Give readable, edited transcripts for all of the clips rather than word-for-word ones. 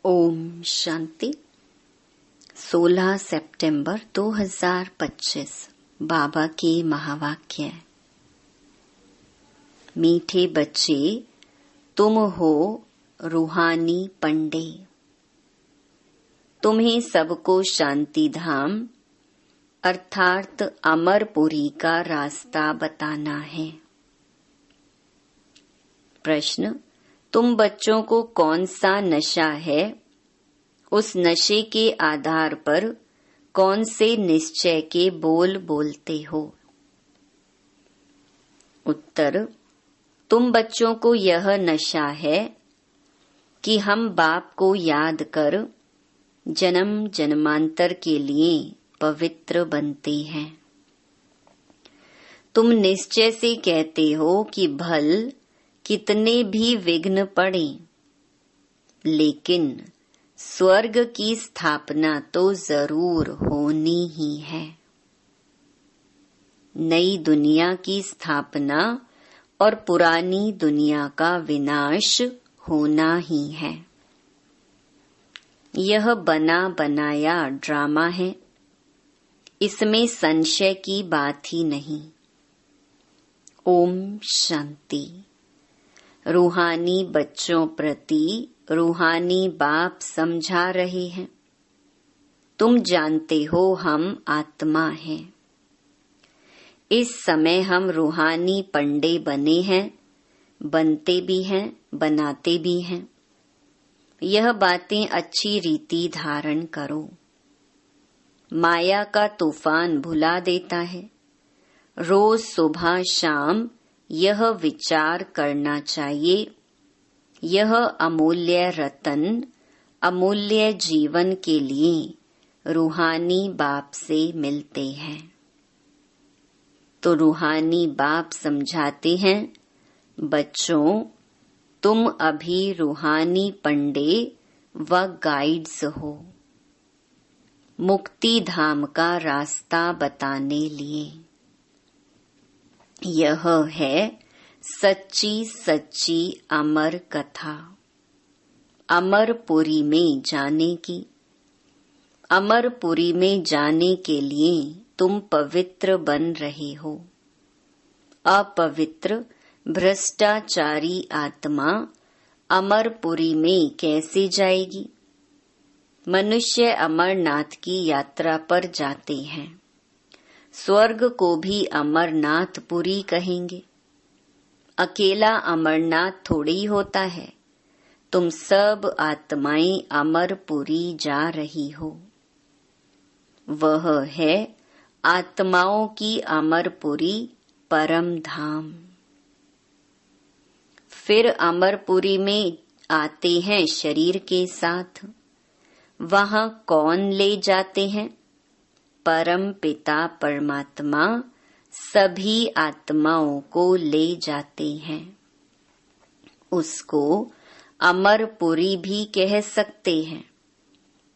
ओम शांति। 16 सितंबर 2025 बाबा के महावाक्य। मीठे बच्चे, तुम हो रूहानी पंडे। तुम्हें सबको शांति धाम अर्थात अमरपुरी का रास्ता बताना है। प्रश्न: तुम बच्चों को कौन सा नशा है, उस नशे के आधार पर कौन से निश्चय के बोल बोलते हो? उत्तर: तुम बच्चों को यह नशा है कि हम बाप को याद कर जन्म जन्मांतर के लिए पवित्र बनते हैं। तुम निश्चय से कहते हो कि भल कितने भी विघ्न पड़े, लेकिन स्वर्ग की स्थापना तो जरूर होनी ही है। नई दुनिया की स्थापना और पुरानी दुनिया का विनाश होना ही है। यह बना बनाया ड्रामा है, इसमें संशय की बात ही नहीं। ओम शांति। रूहानी बच्चों प्रति रूहानी बाप समझा रहे हैं, तुम जानते हो हम आत्मा हैं। इस समय हम रूहानी पंडे बने हैं, बनते भी हैं, बनाते भी हैं। यह बातें अच्छी रीति धारण करो। माया का तूफान भुला देता है। रोज सुबह शाम यह विचार करना चाहिए, यह अमूल्य रतन अमूल्य जीवन के लिए रूहानी बाप से मिलते हैं। तो रूहानी बाप समझाते हैं, बच्चों तुम अभी रूहानी पंडे व गाइड्स हो, मुक्ति धाम का रास्ता बताने लिए। यह है सच्ची सच्ची अमर कथा, अमरपुरी में जाने की। अमरपुरी में जाने के लिए तुम पवित्र बन रहे हो। अपवित्र भ्रष्टाचारी आत्मा अमरपुरी में कैसे जाएगी? मनुष्य अमरनाथ की यात्रा पर जाते हैं, स्वर्ग को भी अमरनाथपुरी कहेंगे। अकेला अमरनाथ थोड़ी होता है, तुम सब आत्माएं अमरपुरी जा रही हो। वह है आत्माओं की अमरपुरी परम धाम। फिर अमरपुरी में आते हैं शरीर के साथ। वहां कौन ले जाते हैं? परम पिता परमात्मा सभी आत्माओं को ले जाते हैं। उसको अमरपुरी भी कह सकते हैं,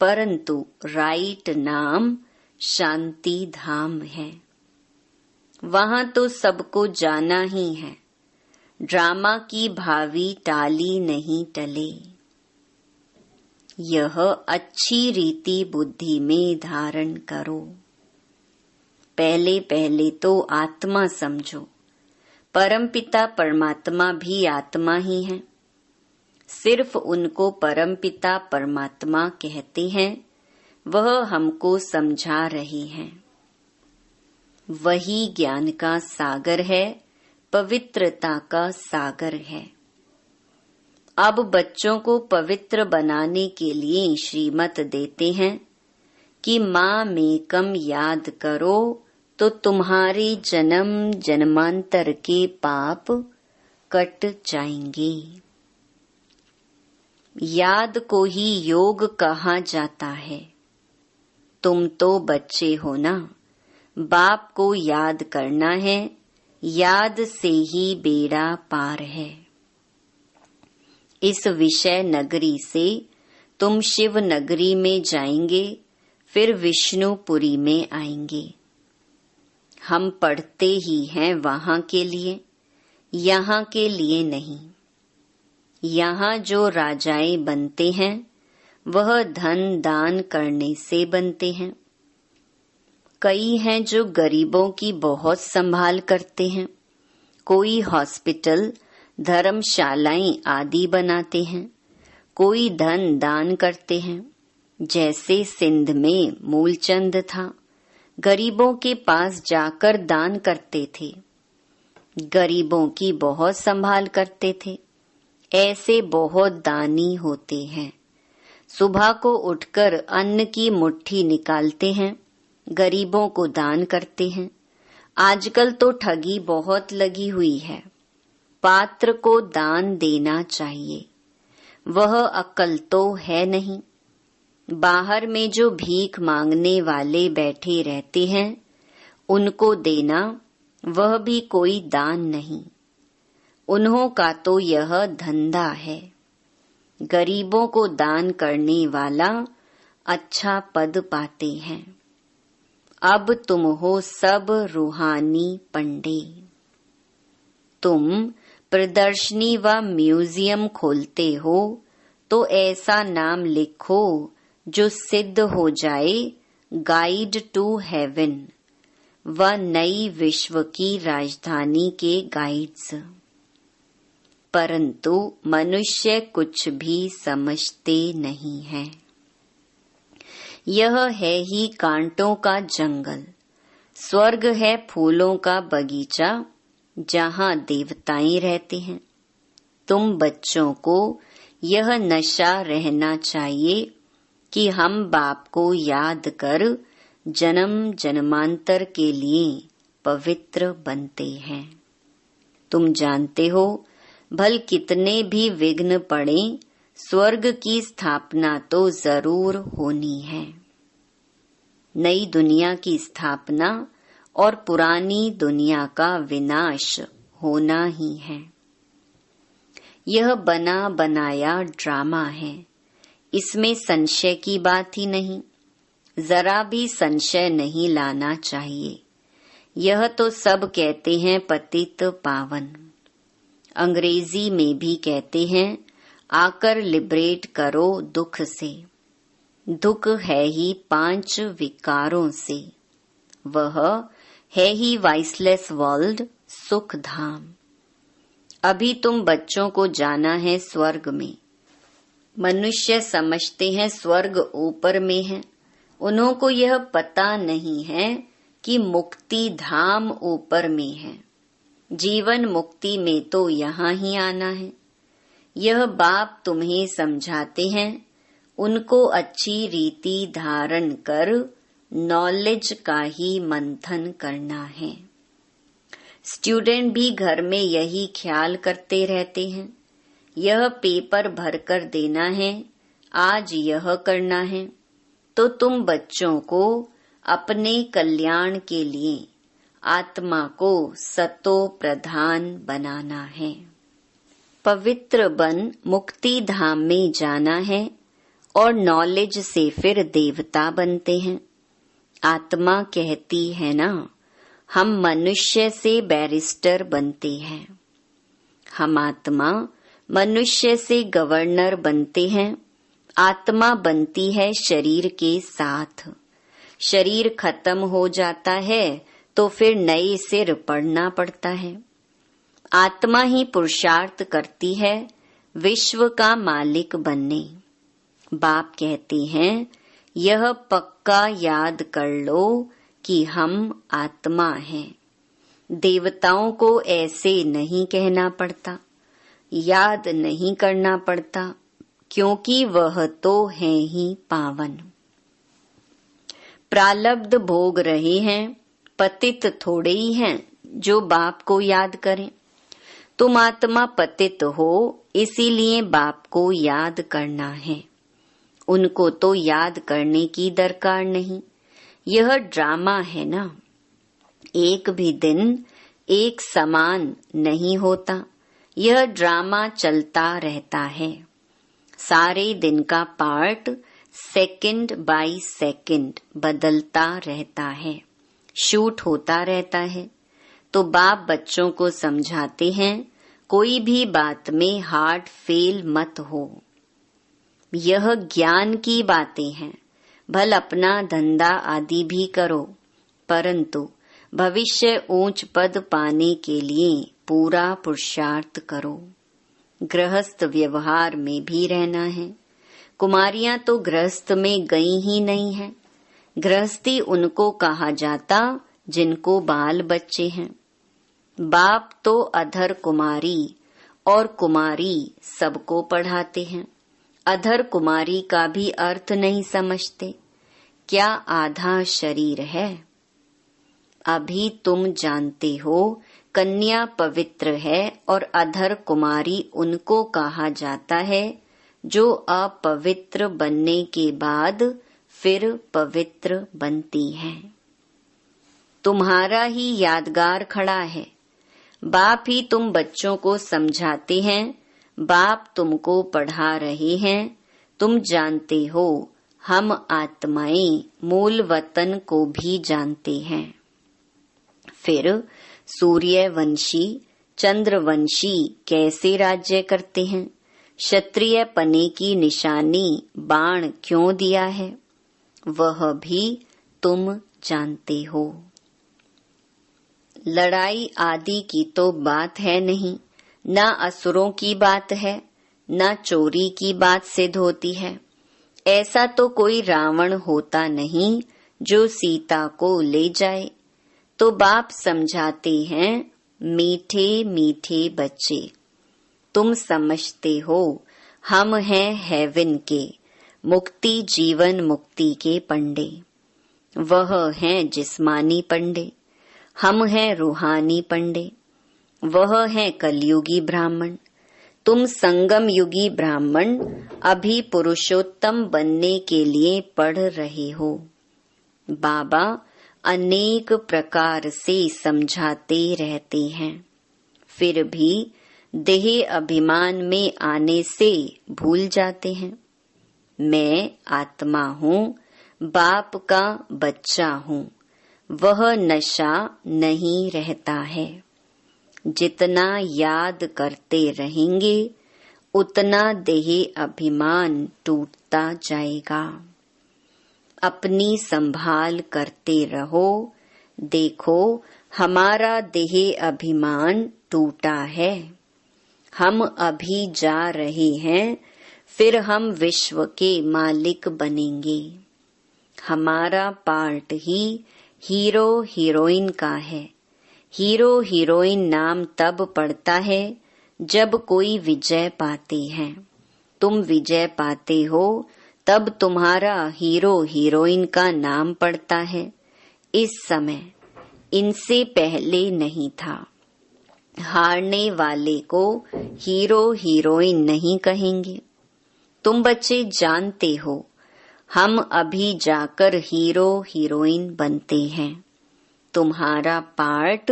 परंतु राइट नाम शांति धाम है। वहां तो सबको जाना ही है, ड्रामा की भावी टाली नहीं टले। यह अच्छी रीति बुद्धि में धारण करो। पहले पहले तो आत्मा समझो, परमपिता परमात्मा भी आत्मा ही है। सिर्फ उनको परमपिता परमात्मा कहते हैं, वह हमको समझा रहे हैं। वही ज्ञान का सागर है, पवित्रता का सागर है। अब बच्चों को पवित्र बनाने के लिए श्रीमत देते हैं कि माँ में कम याद करो तो तुम्हारे जन्म जन्मांतर के पाप कट जाएंगे। याद को ही योग कहा जाता है। तुम तो बच्चे हो ना, बाप को याद करना है, याद से ही बेड़ा पार है। इस विषय नगरी से तुम शिव नगरी में जाएंगे, फिर विष्णुपुरी में आएंगे। हम पढ़ते ही हैं वहां के लिए, यहाँ के लिए नहीं। यहाँ जो राजाएं बनते हैं वह धन दान करने से बनते हैं। कई हैं जो गरीबों की बहुत संभाल करते हैं। कोई हॉस्पिटल, धर्मशालाएं आदि बनाते हैं। कोई धन दान करते हैं। जैसे सिंध में मूलचंद था, गरीबों के पास जाकर दान करते थे। गरीबों की बहुत संभाल करते थे। ऐसे बहुत दानी होते हैं। सुबह को उठकर अन्न की मुट्ठी निकालते हैं, गरीबों को दान करते हैं। आजकल तो ठगी बहुत लगी हुई है। पात्र को दान देना चाहिए। वह अक्ल तो है नहीं। बाहर में जो भीख मांगने वाले बैठे रहते हैं, उनको देना वह भी कोई दान नहीं। उन्हों का तो यह धंधा है। गरीबों को दान करने वाला अच्छा पद पाते हैं। अब तुम हो सब रूहानी पंडे। तुम प्रदर्शनी व म्यूजियम खोलते हो तो ऐसा नाम लिखो जो सिद्ध हो जाए गाइड टू हेवन व नई विश्व की राजधानी के गाइड्स। परंतु मनुष्य कुछ भी समझते नहीं है। यह है ही कांटों का जंगल। स्वर्ग है फूलों का बगीचा, जहाँ देवताएं रहते हैं। तुम बच्चों को यह नशा रहना चाहिए कि हम बाप को याद कर जन्म जन्मांतर के लिए पवित्र बनते हैं। तुम जानते हो, भल कितने भी विघ्न पड़े, स्वर्ग की स्थापना तो जरूर होनी है। नई दुनिया की स्थापना और पुरानी दुनिया का विनाश होना ही है। यह बना बनाया ड्रामा है। इसमें संशय की बात ही नहीं। जरा भी संशय नहीं लाना चाहिए। यह तो सब कहते हैं पतित पावन। अंग्रेजी में भी कहते हैं, आकर लिबरेट करो दुख से। दुख है ही 5 विकारों से। वह है ही वाइसलेस वर्ल्ड, सुख धाम। अभी तुम बच्चों को जाना है स्वर्ग में। मनुष्य समझते हैं स्वर्ग ऊपर में है। उन्हों को यह पता नहीं है कि मुक्ति धाम ऊपर में है। जीवन मुक्ति में तो यहाँ ही आना है। यह बाप तुम्हें समझाते हैं। उनको अच्छी रीति धारण कर नॉलेज का ही मंथन करना है। स्टूडेंट भी घर में यही ख्याल करते रहते हैं, यह पेपर भरकर देना है, आज यह करना है। तो तुम बच्चों को अपने कल्याण के लिए आत्मा को सतो प्रधान बनाना है। पवित्र बन मुक्ति धाम में जाना है और नॉलेज से फिर देवता बनते हैं। आत्मा कहती है ना, हम मनुष्य से बैरिस्टर बनते हैं। हम आत्मा मनुष्य से गवर्नर बनते हैं। आत्मा बनती है शरीर के साथ। शरीर खत्म हो जाता है तो फिर नए सिर पड़ना पड़ता है। आत्मा ही पुरुषार्थ करती है विश्व का मालिक बनने। बाप कहते हैं, यह पक्का याद कर लो कि हम आत्मा हैं। देवताओं को ऐसे नहीं कहना पड़ता, याद नहीं करना पड़ता, क्योंकि वह तो है ही पावन। प्रालब्ध भोग रहे हैं, पतित थोड़े ही हैं जो बाप को याद करें। तुम आत्मा पतित हो, इसीलिए बाप को याद करना है। उनको तो याद करने की दरकार नहीं। यह ड्रामा है ना। एक भी दिन एक समान नहीं होता। यह ड्रामा चलता रहता है। सारे दिन का पार्ट सेकंड बाय सेकंड बदलता रहता है, शूट होता रहता है। तो बाप बच्चों को समझाते हैं, कोई भी बात में हार्ट फेल मत हो। यह ज्ञान की बातें हैं। भल अपना धंधा आदि भी करो, परंतु भविष्य ऊंच पद पाने के लिए पूरा पुरुषार्थ करो। गृहस्थ व्यवहार में भी रहना है। कुमारियां तो गृहस्थ में गई ही नहीं है। गृहस्थी उनको कहा जाता जिनको बाल बच्चे हैं। बाप तो अधर कुमारी और कुमारी सबको पढ़ाते हैं। अधर कुमारी का भी अर्थ नहीं समझते। क्या आधा शरीर है? अभी तुम जानते हो कन्या पवित्र है और अधर कुमारी उनको कहा जाता है जो अपवित्र बनने के बाद फिर पवित्र बनती है। तुम्हारा ही यादगार खड़ा है। बाप ही तुम बच्चों को समझाते हैं। बाप तुमको पढ़ा रहे हैं। तुम जानते हो हम आत्माएं मूल वतन को भी जानते हैं। फिर सूर्यवंशी चंद्रवंशी कैसे राज्य करते हैं? क्षत्रिय पने की निशानी बाण क्यों दिया है, वह भी तुम जानते हो। लड़ाई आदि की तो बात है नहीं, न असुरों की बात है, न चोरी की बात सिद्ध होती है। ऐसा तो कोई रावण होता नहीं जो सीता को ले जाए। तो बाप समझाते हैं, मीठे मीठे बच्चे, तुम समझते हो हम हैं हेवन के, मुक्ति जीवन मुक्ति के पंडे। वह हैं जिस्मानी पंडे, हम हैं रूहानी पंडे। वह हैं कलयुगी ब्राह्मण, तुम संगम युगी ब्राह्मण अभी पुरुषोत्तम बनने के लिए पढ़ रहे हो। बाबा अनेक प्रकार से समझाते रहते हैं, फिर भी देह अभिमान में आने से भूल जाते हैं। मैं आत्मा हूँ, बाप का बच्चा हूँ। वह नशा नहीं रहता है। जितना याद करते रहेंगे उतना देह अभिमान टूटता जाएगा। अपनी संभाल करते रहो। देखो हमारा देह अभिमान टूटा है। हम अभी जा रहे हैं, फिर हम विश्व के मालिक बनेंगे। हमारा पार्ट ही हीरो हीरोइन का है। हीरो हीरोइन नाम तब पड़ता है जब कोई विजय पाते हैं। तुम विजय पाते हो तब तुम्हारा हीरो हीरोइन का नाम पड़ता है। इस समय इनसे पहले नहीं था। हारने वाले को हीरो हीरोइन नहीं कहेंगे। तुम बच्चे जानते हो हम अभी जाकर हीरो हीरोइन बनते हैं। तुम्हारा पार्ट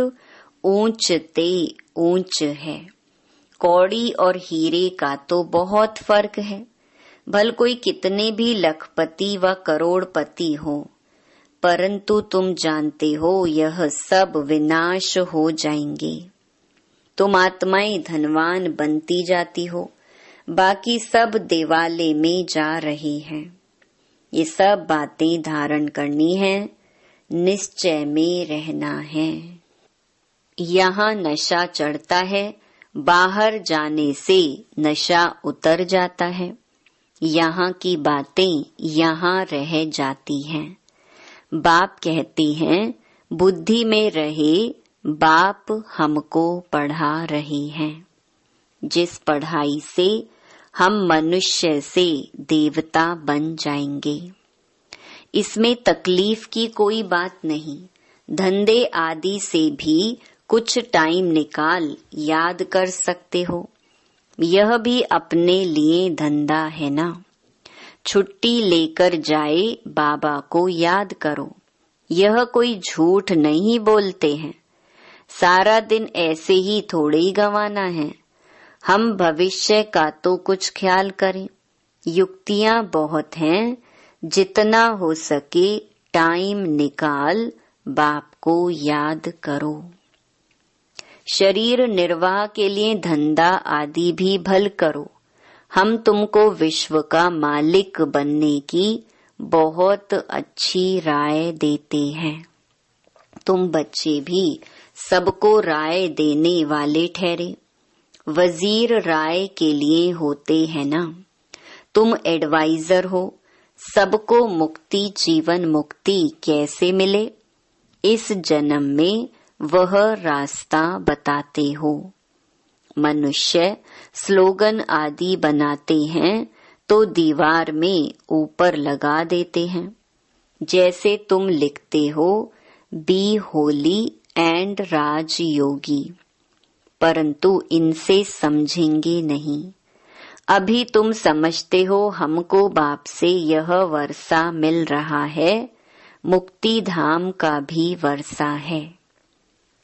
ऊंच ते ऊंच है। कौड़ी और हीरे का तो बहुत फर्क है। भल कोई कितने भी लखपति व करोड़पति हो, परंतु तुम जानते हो यह सब विनाश हो जाएंगे। तुम आत्माएं धनवान बनती जाती हो, बाकी सब देवालय में जा रही हैं। ये सब बातें धारण करनी है, निश्चय में रहना है। यहाँ नशा चढ़ता है, बाहर जाने से नशा उतर जाता है। यहाँ की बातें यहाँ रह जाती हैं। बाप कहते हैं बुद्धि में रहे, बाप हमको पढ़ा रहे हैं। जिस पढ़ाई से हम मनुष्य से देवता बन जाएंगे। इसमें तकलीफ की कोई बात नहीं। धंधे आदि से भी कुछ टाइम निकाल याद कर सकते हो। यह भी अपने लिए धंधा है ना। छुट्टी लेकर जाए बाबा को याद करो। यह कोई झूठ नहीं बोलते हैं। सारा दिन ऐसे ही थोड़े ही गंवाना है। हम भविष्य का तो कुछ ख्याल करें। युक्तियां बहुत हैं, जितना हो सके टाइम निकाल बाप को याद करो। शरीर निर्वाह के लिए धंधा आदि भी भल करो। हम तुमको विश्व का मालिक बनने की बहुत अच्छी राय देते हैं। तुम बच्चे भी सबको राय देने वाले ठहरे। वजीर राय के लिए होते हैं ना। तुम एडवाइजर हो। सबको मुक्ति जीवन मुक्ति कैसे मिले, इस जन्म में वह रास्ता बताते हो। मनुष्य स्लोगन आदि बनाते हैं तो दीवार में ऊपर लगा देते हैं। जैसे तुम लिखते हो बी होली एंड राज योगी, परंतु इनसे समझेंगे नहीं। अभी तुम समझते हो हमको बाप से यह वर्षा मिल रहा है, मुक्ति धाम का भी वर्षा है।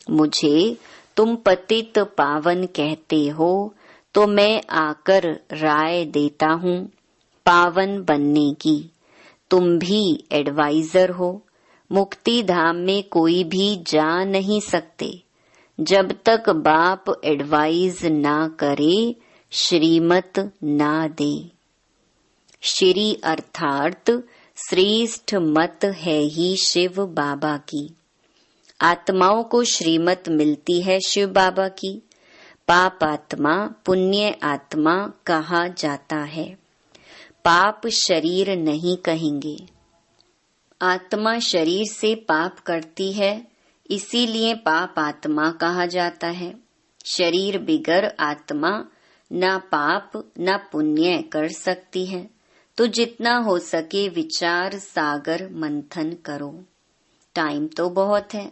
मुझे तुम पतित पावन कहते हो तो मैं आकर राय देता हूँ पावन बनने की। तुम भी एडवाइजर हो। मुक्ति धाम में कोई भी जा नहीं सकते जब तक बाप एडवाइज ना करे, श्रीमत ना दे। श्री अर्थात श्रेष्ठ मत है ही शिव बाबा की। आत्माओं को श्रीमत मिलती है शिव बाबा की। पाप आत्मा पुण्य आत्मा कहा जाता है। पाप शरीर नहीं कहेंगे। आत्मा शरीर से पाप करती है, इसीलिए पाप आत्मा कहा जाता है। शरीर बिगर आत्मा ना पाप ना पुण्य कर सकती है। तो जितना हो सके विचार सागर मंथन करो। टाइम तो बहुत है।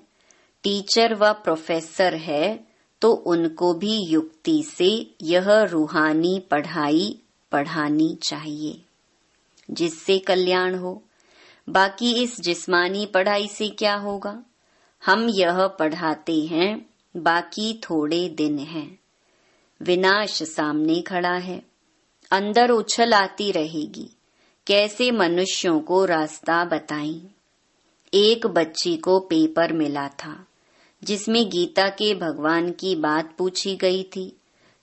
टीचर व प्रोफेसर है तो उनको भी युक्ति से यह रूहानी पढ़ाई पढ़ानी चाहिए जिससे कल्याण हो। बाकी इस जिस्मानी पढ़ाई से क्या होगा। हम यह पढ़ाते हैं, बाकी थोड़े दिन हैं। विनाश सामने खड़ा है। अंदर उछल आती रहेगी। कैसे मनुष्यों को रास्ता बताएं। एक बच्ची को पेपर मिला था जिसमें गीता के भगवान की बात पूछी गई थी,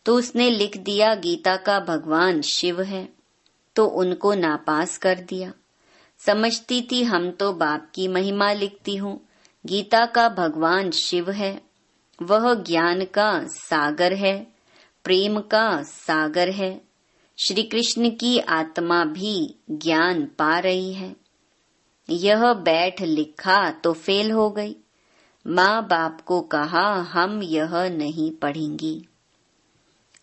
तो उसने लिख दिया गीता का भगवान शिव है, तो उनको नापास कर दिया। समझती थी हम तो बाप की महिमा लिखती हूँ, गीता का भगवान शिव है। वह ज्ञान का सागर है, प्रेम का सागर है। श्री कृष्ण की आत्मा भी ज्ञान पा रही है। यह बैठ लिखा तो फेल हो गई। माँ बाप को कहा हम यह नहीं पढ़ेंगी।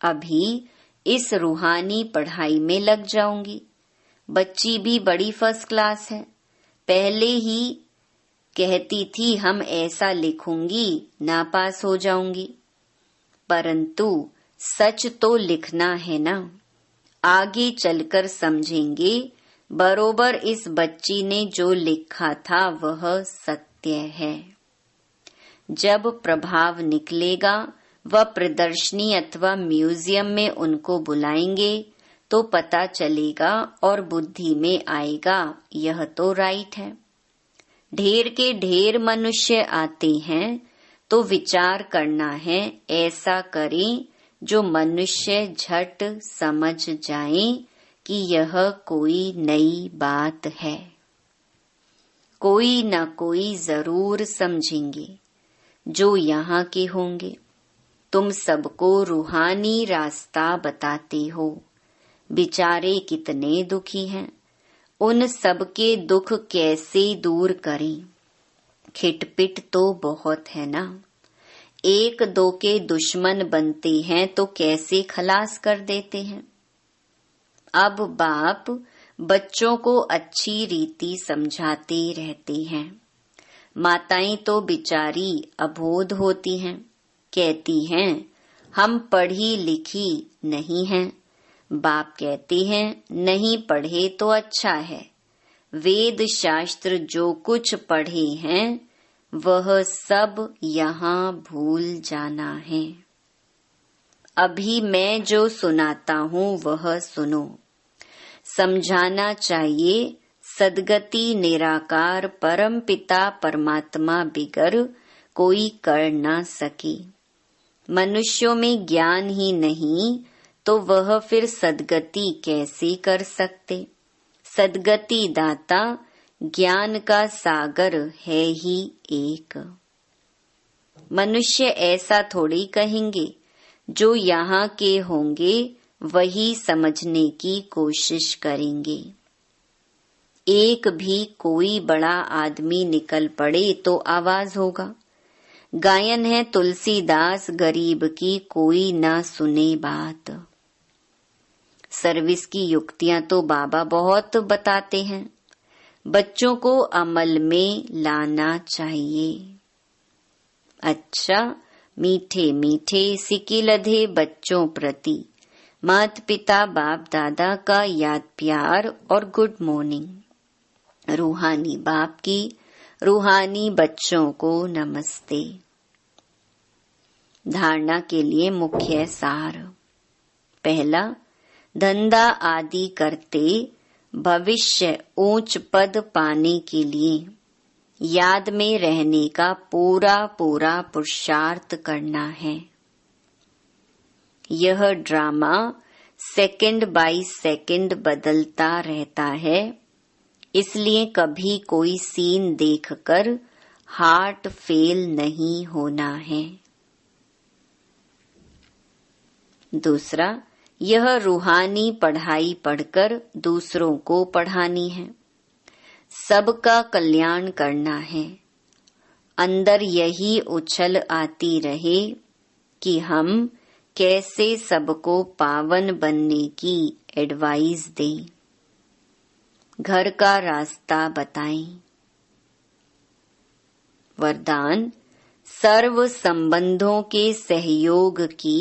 अभी इस रूहानी पढ़ाई में लग जाऊंगी। बच्ची भी बड़ी फर्स्ट क्लास है। पहले ही कहती थी हम ऐसा लिखूंगी नापास हो जाऊंगी, परंतु सच तो लिखना है ना। आगे चलकर समझेंगे बरोबर इस बच्ची ने जो लिखा था वह सत्य है। जब प्रभाव निकलेगा वह प्रदर्शनी अथवा म्यूजियम में उनको बुलाएंगे तो पता चलेगा और बुद्धि में आएगा यह तो राइट है। ढेर के ढेर मनुष्य आते हैं तो विचार करना है, ऐसा करें जो मनुष्य झट समझ जाए कि यह कोई नई बात है। कोई न कोई जरूर समझेंगे जो यहाँ के होंगे। तुम सबको रूहानी रास्ता बताते हो। बेचारे कितने दुखी हैं, उन सबके दुख कैसे दूर करें। खिटपिट तो बहुत है ना। एक दो के दुश्मन बनते हैं तो कैसे खलास कर देते हैं। अब बाप बच्चों को अच्छी रीति समझाते रहते हैं। माताएं तो बिचारी अबोध होती हैं, कहती हैं हम पढ़ी लिखी नहीं हैं। बाप कहते हैं नहीं पढ़े तो अच्छा है। वेद शास्त्र जो कुछ पढ़े हैं वह सब यहाँ भूल जाना है। अभी मैं जो सुनाता हूँ वह सुनो। समझाना चाहिए सदगति निराकार परम पिता परमात्मा बिगर कोई कर ना सके। मनुष्यों में ज्ञान ही नहीं तो वह फिर सद्गति कैसे कर सकते। सद्गति दाता ज्ञान का सागर है ही एक। मनुष्य ऐसा थोड़ी कहेंगे, जो यहाँ के होंगे वही समझने की कोशिश करेंगे। एक भी कोई बड़ा आदमी निकल पड़े तो आवाज होगा। गायन है तुलसीदास गरीब की कोई ना सुने बात। सर्विस की युक्तियां तो बाबा बहुत बताते हैं, बच्चों को अमल में लाना चाहिए। अच्छा, मीठे मीठे सिकी लधे बच्चों प्रति माता पिता बाप दादा का याद प्यार और गुड मॉर्निंग। रूहानी बाप की रूहानी बच्चों को नमस्ते। धारणा के लिए मुख्य सार। पहला, धंधा आदि करते भविष्य ऊंच पद पाने के लिए याद में रहने का पूरा पूरा पुरुषार्थ करना है। यह ड्रामा सेकंड बाय सेकंड बदलता रहता है, इसलिए कभी कोई सीन देखकर हार्ट फेल नहीं होना है। दूसरा, यह रूहानी पढ़ाई पढ़कर दूसरों को पढ़ानी है। सबका कल्याण करना है। अंदर यही उछल आती रहे कि हम कैसे सबको पावन बनने की एडवाइस दें, घर का रास्ता बताएं। वरदान, सर्व संबंधों के सहयोग की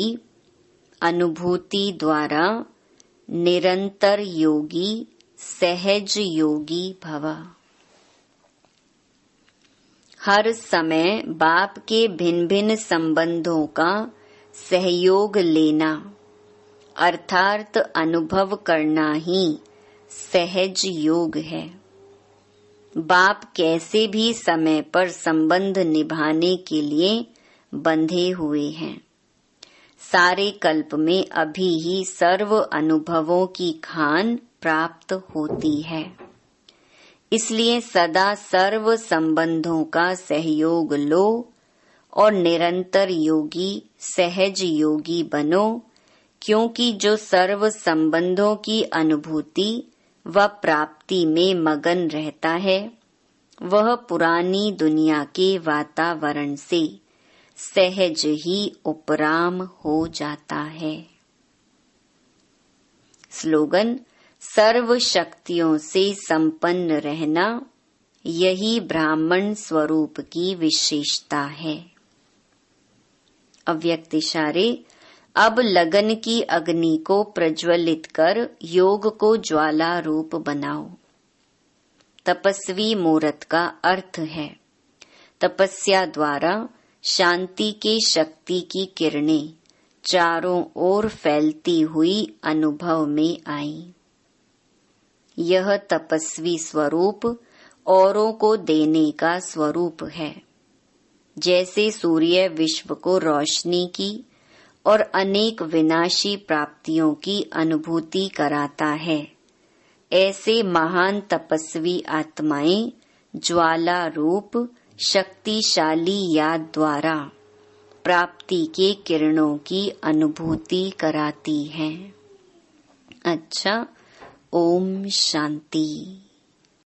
अनुभूति द्वारा निरंतर योगी सहज योगी भव। हर समय बाप के भिन्न भिन्न संबंधों का सहयोग लेना अर्थात अनुभव करना ही सहज योग है। बाप कैसे भी समय पर संबंध निभाने के लिए बंधे हुए हैं। सारे कल्प में अभी ही सर्व अनुभवों की खान प्राप्त होती है। इसलिए सदा सर्व संबंधों का सहयोग लो और निरंतर योगी सहज योगी बनो, क्योंकि जो सर्व संबंधों की अनुभूति व प्राप्ति में मगन रहता है, वह पुरानी दुनिया के वातावरण से सहज ही उपराम हो जाता है। स्लोगन, सर्व शक्तियों से संपन्न रहना यही ब्राह्मण स्वरूप की विशेषता है। अव्यक्त इशारे, अब लगन की अग्नि को प्रज्वलित कर योग को ज्वाला रूप बनाओ। तपस्वी मूर्त का अर्थ है तपस्या द्वारा शांति के शक्ति की किरणें चारों ओर फैलती हुई अनुभव में आई। यह तपस्वी स्वरूप औरों को देने का स्वरूप है। जैसे सूर्य विश्व को रोशनी की और अनेक विनाशी प्राप्तियों की अनुभूति कराता है, ऐसे महान तपस्वी आत्माएं ज्वाला रूप शक्तिशाली याद द्वारा प्राप्ति के किरणों की अनुभूति कराती हैं। अच्छा, ओम शांति।